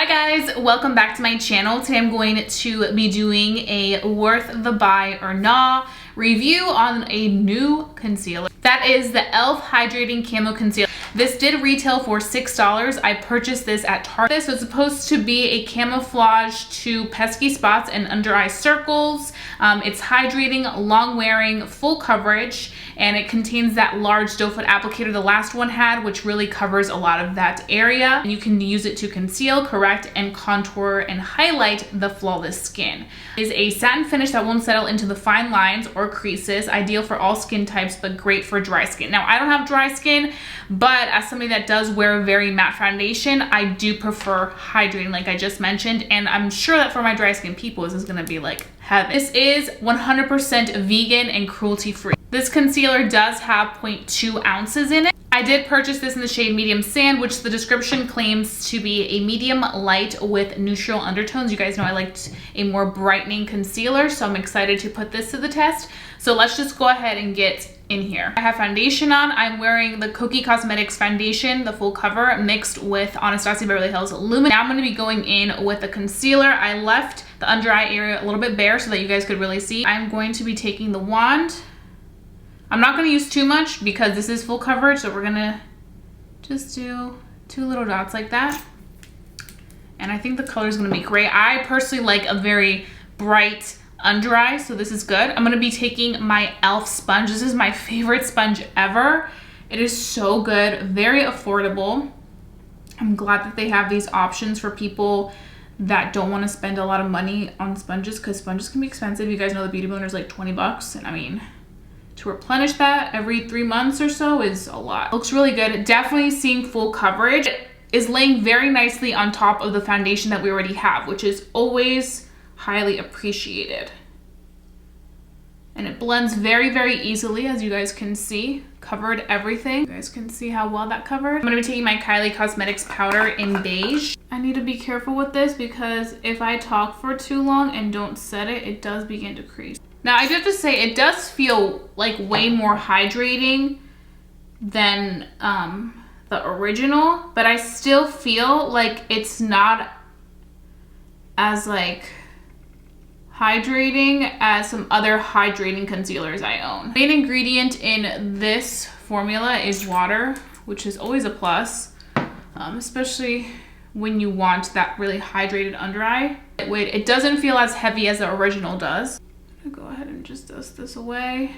Hi guys, welcome back to my channel. Today I'm going to be doing a worth the buy or nah review on a new concealer. That is the e.l.f. Hydrating Camo Concealer. This did retail for $6. I purchased this at Target. So it's supposed to be a camouflage to pesky spots and under eye circles. It's hydrating, long wearing, full coverage, and it contains that large doe foot applicator the last one had, which really covers a lot of that area. You can use it to conceal, correct, and contour and highlight the flawless skin. It is a satin finish that won't settle into the fine lines or creases, ideal for all skin types, but great for dry skin. Now, I don't have dry skin, but as somebody that does wear a very matte foundation, I do prefer hydrating like I just mentioned, and I'm sure that for my dry skin people, this is gonna be like heaven. This is 100% vegan and cruelty free. This concealer does have 0.2 ounces in it. I did purchase this in the shade Medium Sand, which the description claims to be a medium light with neutral undertones. You guys know I liked a more brightening concealer, so I'm excited to put this to the test. So let's just go ahead and get in here. I have foundation on. I'm wearing the Kokie Cosmetics foundation, the full cover, mixed with Anastasia Beverly Hills Luminous. Now I'm going to be going in with the concealer. I left the under eye area a little bit bare so that you guys could really see. I'm going to be taking the wand. I'm not going to use too much because this is full coverage, so we're going to just do 2 little dots like that. And I think the color is going to be great. I personally like a very bright under eye, so this is good. I'm going to be taking my e.l.f. sponge. This is my favorite sponge ever. It is so good, very affordable. I'm glad that they have these options for people that don't want to spend a lot of money on sponges, because sponges can be expensive. You guys know the Beauty Blender is like 20 bucks, and I mean, to replenish that every 3 months or so is a lot. Looks really good. Definitely seeing full coverage. It is laying very nicely on top of the foundation that we already have, which is always highly appreciated. And it blends very, very easily, as you guys can see. Covered everything. You guys can see how well that covered. I'm gonna be taking my Kylie Cosmetics powder in beige. I need to be careful with this because if I talk for too long and don't set it, it does begin to crease. Now, I do have to say, it does feel like way more hydrating than the original, but I still feel like it's not as like hydrating as some other hydrating concealers I own. Main ingredient in this formula is water, which is always a plus, especially when you want that really hydrated under eye. It doesn't feel as heavy as the original does. I'm gonna go ahead and just dust this away.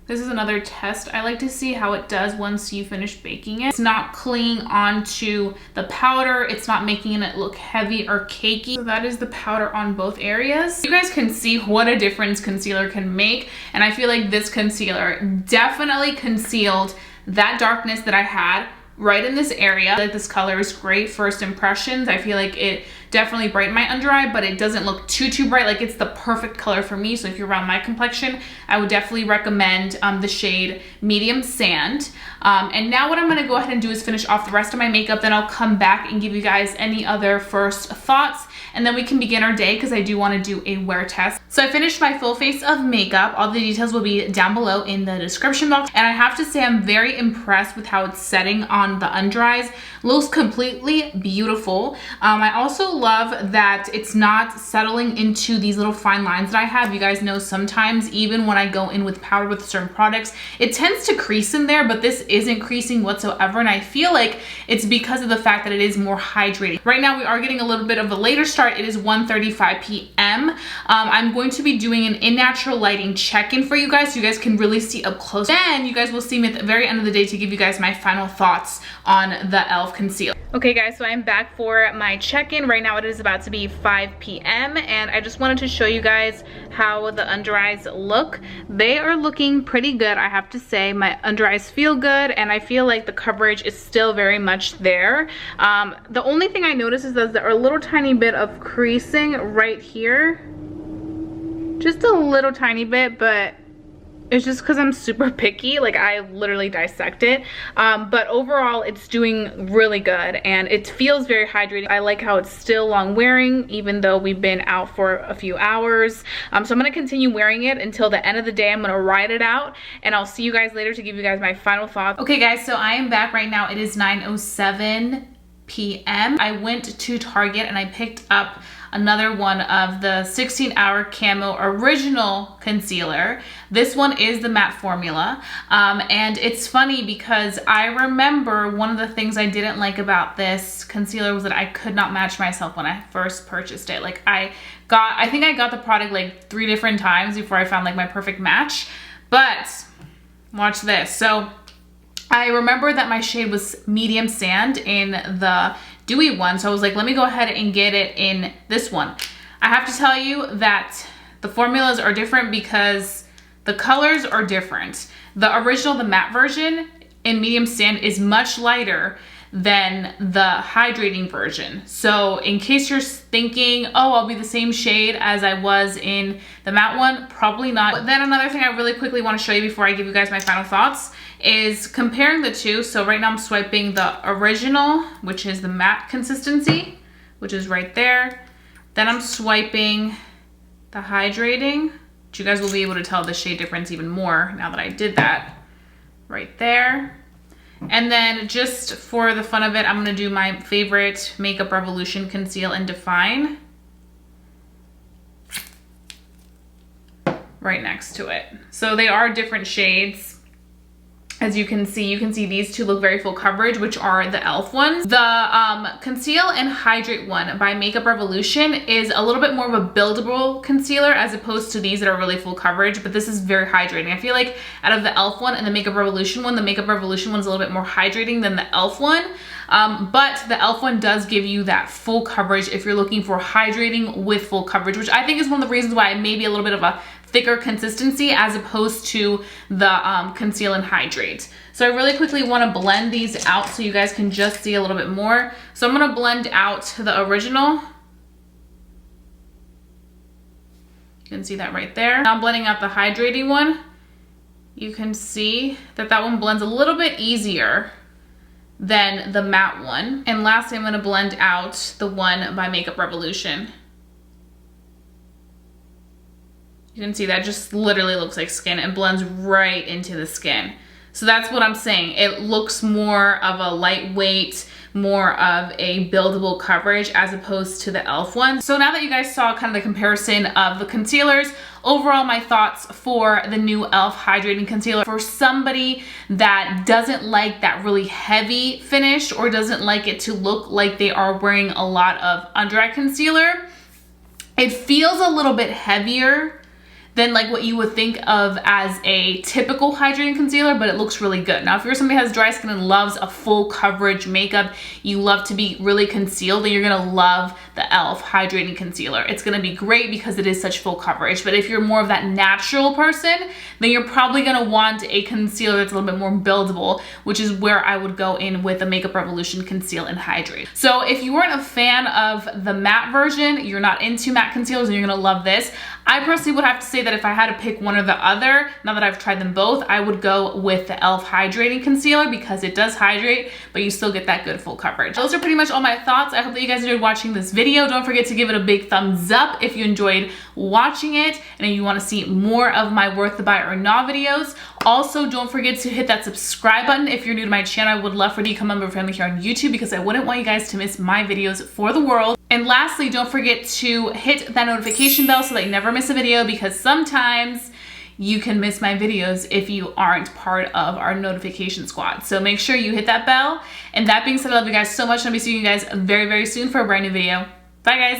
This is another test. I like to see how it does once you finish baking it. It's not clinging onto the powder. It's not making it look heavy or cakey. So that is the powder on both areas. You guys can see what a difference concealer can make. And I feel like this concealer definitely concealed that darkness that I had right in this area. Like, this color is great first impressions. I feel like it definitely brightened my under eye, but it doesn't look too bright. Like, it's the perfect color for me. So if you're around my complexion, I would definitely recommend the shade Medium Sand. And now what I'm gonna go ahead and do is finish off the rest of my makeup. Then I'll come back and give you guys any other first thoughts, and then we can begin our day because I do want to do a wear test. So I finished my full face of makeup. All the details will be down below in the description box. And I have to say, I'm very impressed with how it's setting on the under eyes. Looks completely beautiful. I also love that it's not settling into these little fine lines that I have. You guys know sometimes even when I go in with powder with certain products, it tends to crease in there, but this isn't creasing whatsoever. And I feel like it's because of the fact that it is more hydrating. Right now we are getting a little bit of a later start. It is 1:35 p.m. I'm going to be doing an in natural lighting check-in for you guys so you guys can really see up close. Then you guys will see me at the very end of the day to give you guys my final thoughts on the e.l.f. concealer. Okay guys, so I'm back for my check-in. Right now it is about to be 5 p.m. and I just wanted to show you guys how the under eyes look. They are looking pretty good, I have to say. My under eyes feel good and I feel like the coverage is still very much there. The only thing I noticed is that there are a little tiny bit of creasing right here. Just a little tiny bit, but it's just because I'm super picky. Like, I literally dissect it. But overall, it's doing really good and it feels very hydrating. I like how it's still long wearing, even though we've been out for a few hours. So I'm gonna continue wearing it until the end of the day. I'm gonna ride it out and I'll see you guys later to give you guys my final thoughts. Okay guys, so I am back right now. It is 9:07 p.m. I went to Target and I picked up another one of the 16-hour Camo Original Concealer. This one is the matte formula. And it's funny because I remember one of the things I didn't like about this concealer was that I could not match myself when I first purchased it. Like I think I got the product like 3 different times before I found like my perfect match. But watch this. So I remember that my shade was medium sand in the dewy one. So I was like, let me go ahead and get it in this one. I have to tell you that the formulas are different because the colors are different. The original, the matte version in medium sand is much lighter than the hydrating version. So in case you're thinking, oh, I'll be the same shade as I was in the matte one, probably not. But then another thing I really quickly want to show you before I give you guys my final thoughts is comparing the two. So right now I'm swiping the original, which is the matte consistency, which is right there. Then I'm swiping the hydrating, which you guys will be able to tell the shade difference even more now that I did that right there. And then just for the fun of it, I'm gonna do my favorite Makeup Revolution Conceal and Define right next to it. So they are different shades. As you can see these two look very full coverage, which are the e.l.f. ones. The Conceal and Hydrate one by Makeup Revolution is a little bit more of a buildable concealer as opposed to these that are really full coverage, but this is very hydrating. I feel like out of the e.l.f. one and the Makeup Revolution one, the Makeup Revolution one is a little bit more hydrating than the e.l.f. one. But the e.l.f. one does give you that full coverage if you're looking for hydrating with full coverage, which I think is one of the reasons why it may be a little bit of a thicker consistency as opposed to the Conceal and Hydrate. So I really quickly want to blend these out so you guys can just see a little bit more. So I'm going to blend out the original. You can see that right there. Now I'm blending out the hydrating one. You can see that that one blends a little bit easier than the matte one. And lastly, I'm going to blend out the one by Makeup Revolution. You can see that just literally looks like skin. It blends right into the skin. So that's what I'm saying. It looks more of a lightweight, more of a buildable coverage as opposed to the e.l.f. one. So now that you guys saw kind of the comparison of the concealers, overall my thoughts for the new e.l.f. Hydrating Concealer. For somebody that doesn't like that really heavy finish or doesn't like it to look like they are wearing a lot of under eye concealer, it feels a little bit heavier than like what you would think of as a typical hydrating concealer, but it looks really good. Now, if you're somebody who has dry skin and loves a full coverage makeup, you love to be really concealed, then you're gonna love the e.l.f. Hydrating Concealer. It's gonna be great because it is such full coverage. But if you're more of that natural person, then you're probably gonna want a concealer that's a little bit more buildable, which is where I would go in with the Makeup Revolution Conceal and Hydrate. So if you weren't a fan of the matte version, you're not into matte concealers, and you're gonna love this. I personally would have to say that if I had to pick one or the other, now that I've tried them both, I would go with the e.l.f. Hydrating Concealer because it does hydrate, but you still get that good full coverage. Those are pretty much all my thoughts. I hope that you guys enjoyed watching this video. Don't forget to give it a big thumbs up if you enjoyed watching it and if you want to see more of my worth the buy or not videos. Also, don't forget to hit that subscribe button if you're new to my channel. I would love for you to become a member of family here on YouTube because I wouldn't want you guys to miss my videos for the world. And lastly, don't forget to hit that notification bell so that you never miss a video, because sometimes you can miss my videos if you aren't part of our notification squad. So make sure you hit that bell. And that being said, I love you guys so much, and I'll be seeing you guys very, very soon for a brand new video. Bye, guys.